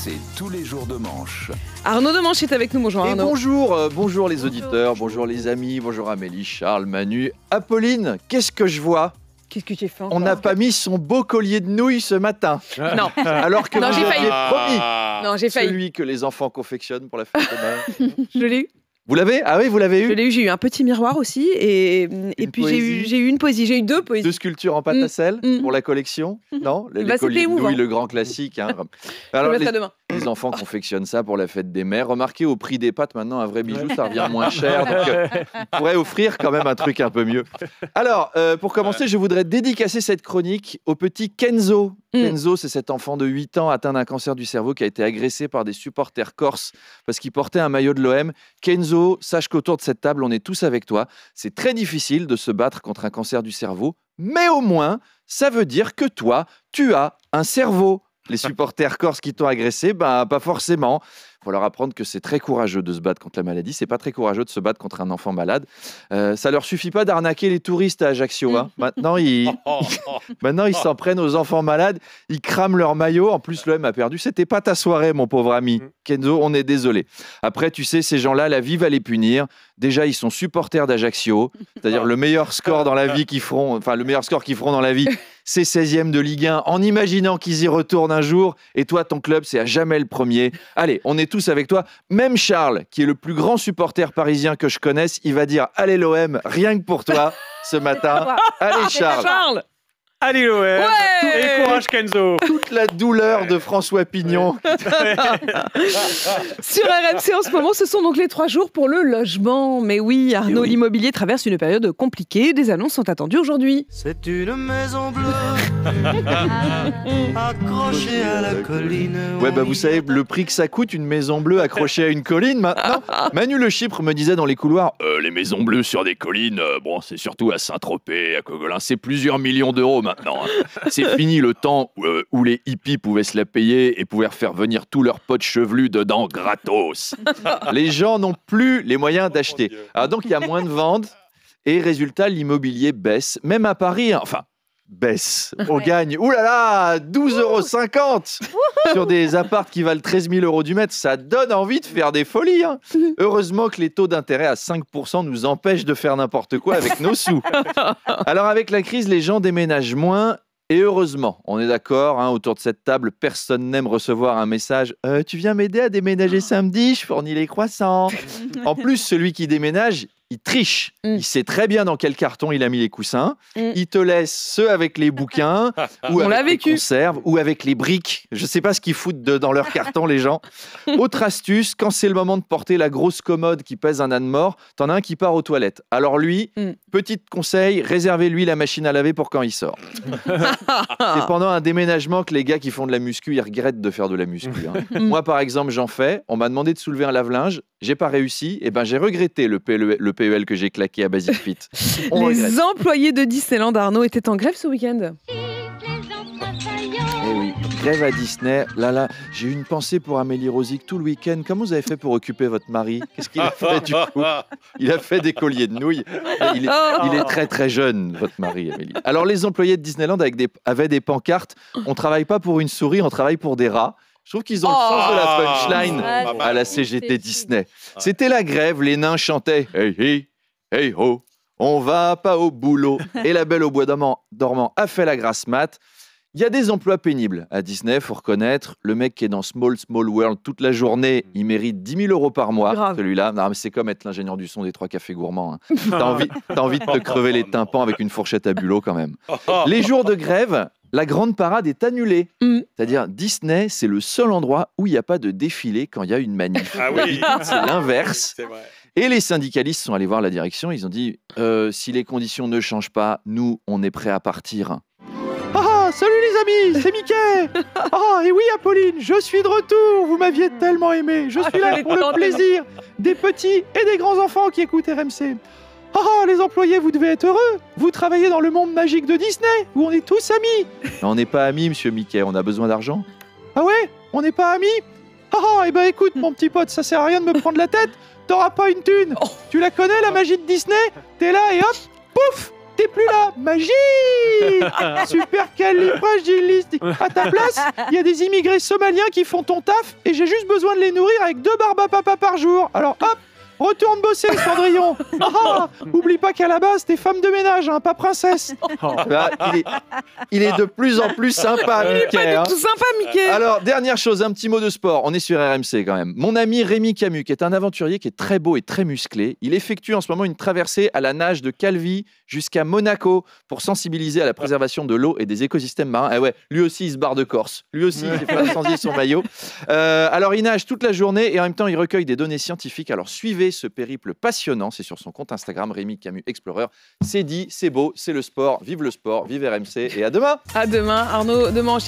c'est tous les jours de manche. Arnaud Demanche est avec nous. Bonjour Arnaud. Et bonjour les auditeurs, bonjour les amis, bonjour Amélie, Charles, Manu, Apolline. Qu'est-ce que je vois ? Qu'est-ce que tu as fait encore ? On n'a pas mis son beau collier de nouilles ce matin. Non. Alors que Non, vous j'ai aviez failli. promis. Non, j'ai failli. Celui que les enfants confectionnent pour la fête de Noël. Je l'ai eu. Vous l'avez ? Ah oui, vous l'avez Je eu ? l'ai eu. J'ai eu un petit miroir aussi. Et puis poésie. j'ai eu une poésie. J'ai eu deux poésies. Deux sculptures en pâte à sel pour la collection ? Non ? Les Bah, colliers c'était de émouvant. nouilles, le grand classique. Hein. Je Alors, le mettrai demain. les enfants confectionnent ça pour la fête des mères. Remarquez, au prix des pâtes, maintenant, un vrai bijou, ça revient moins cher. Donc, on pourrait offrir quand même un truc un peu mieux. Alors, pour commencer, je voudrais dédicacer cette chronique au petit Kenzo. Kenzo, c'est cet enfant de 8 ans atteint d'un cancer du cerveau qui a été agressé par des supporters corses parce qu'il portait un maillot de l'OM. Kenzo, sache qu'autour de cette table, on est tous avec toi. C'est très difficile de se battre contre un cancer du cerveau, mais au moins, ça veut dire que toi, tu as un cerveau. Les supporters corses qui t'ont agressé, pas forcément. Il faut leur apprendre que c'est très courageux de se battre contre la maladie. C'est pas très courageux de se battre contre un enfant malade. Ça leur suffit pas d'arnaquer les touristes à Ajaccio. Hein. Maintenant, ils s'en prennent aux enfants malades. Ils crament leur maillot. En plus, l'OM a perdu. C'était pas ta soirée, mon pauvre ami. Kenzo, on est désolé. Après, tu sais, ces gens-là, la vie va les punir. Déjà, ils sont supporters d'Ajaccio. C'est-à-dire le meilleur score dans la vie qu'ils feront. Enfin, le meilleur score qu'ils feront dans la vie, c'est 16e de Ligue 1, en imaginant qu'ils y retournent un jour. Et toi, ton club, c'est à jamais le premier. Allez, on est tous avec toi. Même Charles, qui est le plus grand supporter parisien que je connaisse, il va dire « Allez l'OM, rien que pour toi, ce matin. » Allez Charles. Charles. Allez l'OM. Ouais. Et courage Kenzo. Toute la douleur de François Pignon. Sur RMC en ce moment, ce sont donc les 3 jours pour le logement. Mais oui, Arnaud, oui. l'immobilier traverse une période compliquée. Des annonces sont attendues aujourd'hui. C'est une maison bleue accrochée à la colline. Ouais, vous savez, le prix que ça coûte, une maison bleue accrochée à une colline maintenant. Manu Le Chypre me disait dans les couloirs les maisons bleues sur des collines, c'est surtout à Saint-Tropez, à Cogolin, c'est plusieurs millions d'euros maintenant. Hein. C'est fini le temps où les hippies pouvaient se la payer et pouvaient faire venir tous leurs potes chevelus dedans gratos. Les gens n'ont plus les moyens d'acheter. Alors donc, il y a moins de ventes et résultat, l'immobilier baisse. Même à Paris, baisse. On gagne, 12,50 € sur des apparts qui valent 13 000 € du mètre. Ça donne envie de faire des folies. Hein. Heureusement que les taux d'intérêt à 5% nous empêchent de faire n'importe quoi avec nos sous. Alors avec la crise, les gens déménagent moins. Et heureusement, on est d'accord, autour de cette table, personne n'aime recevoir un message « Tu viens m'aider à déménager samedi, je fournis les croissants. » En plus, celui qui déménage, il triche. Il sait très bien dans quel carton il a mis les coussins. Il te laisse ceux avec les bouquins, ou avec les conserves, ou avec les briques. Je ne sais pas ce qu'ils foutent dans leur carton, les gens. Autre astuce, quand c'est le moment de porter la grosse commode qui pèse un âne mort, t'en as un qui part aux toilettes. Alors lui, petit conseil, réservez-lui la machine à laver pour quand il sort. C'est pendant un déménagement que les gars qui font de la muscu, ils regrettent de faire de la muscu. Hein. Moi, par exemple, j'en fais. On m'a demandé de soulever un lave-linge. J'ai pas réussi. Et j'ai regretté le PEL que j'ai claqué à Basic Fit. Les employés de Disneyland, Arnaud, étaient en grève ce week-end. Eh oui, grève à Disney. Là, j'ai eu une pensée pour Amélie Rosic tout le week-end. Comment vous avez fait pour occuper votre mari ? Qu'est-ce qu'il a fait du coup ? Il a fait des colliers de nouilles. Il est très très jeune, votre mari, Amélie. Alors les employés de Disneyland avaient des pancartes. On travaille pas pour une souris, on travaille pour des rats. Je trouve qu'ils ont le sens de la punchline à la CGT Disney. C'était la grève, les nains chantaient « Hey, hey, hey, ho, on va pas au boulot ». Et la Belle au bois dormant a fait la grasse mat. Il y a des emplois pénibles à Disney, faut reconnaître. Le mec qui est dans Small World toute la journée, il mérite 10 000 € par mois, Grave. celui-là. Non, mais c'est comme être l'ingénieur du son des 3 cafés gourmands. Hein. T'as envie de te crever les tympans avec une fourchette à bulot quand même. Les jours de grève, la grande parade est annulée. C'est-à-dire, Disney, c'est le seul endroit où il n'y a pas de défilé quand il y a une manif. Ah oui. C'est l'inverse. C'est vrai. Et les syndicalistes sont allés voir la direction. Ils ont dit, si les conditions ne changent pas, nous, on est prêts à partir. Salut les amis, c'est Mickey. Et oui Apolline, je suis de retour. Vous m'aviez tellement aimé. Je suis là pour le plaisir des petits et des grands enfants qui écoutent RMC. Les employés, vous devez être heureux. Vous travaillez dans le monde magique de Disney, où on est tous amis. Mais on n'est pas amis, monsieur Mickey, on a besoin d'argent. Ah ouais ? On n'est pas amis ? Écoute, mon petit pote, ça sert à rien de me prendre la tête. T'auras pas une thune. Tu la connais, la magie de Disney ? T'es là et hop, pouf, t'es plus là. Magie. Supercalifragilistique. À ta place, il y a des immigrés somaliens qui font ton taf et j'ai juste besoin de les nourrir avec 2 barbes à papa par jour. Alors hop, retourne bosser, Cendrillon. Ah, oublie pas qu'à la base, t'es femme de ménage, hein, pas princesse. Bah, il est de plus en plus sympa, Mickey. Hein. Tout sympa, Mickey. Alors, dernière chose, un petit mot de sport. On est sur RMC quand même. Mon ami Rémi Camus, qui est un aventurier qui est très beau et très musclé, il effectue en ce moment une traversée à la nage de Calvi jusqu'à Monaco pour sensibiliser à la préservation de l'eau et des écosystèmes marins. Eh ouais, lui aussi, il se barre de Corse. Lui aussi, il fait incendier son maillot. Alors, il nage toute la journée et en même temps, il recueille des données scientifiques. Alors, suivez ce périple passionnant. C'est sur son compte Instagram, Rémi Camus Explorer. C'est dit, c'est beau, c'est le sport. Vive RMC et à demain. À demain, Arnaud Demanche.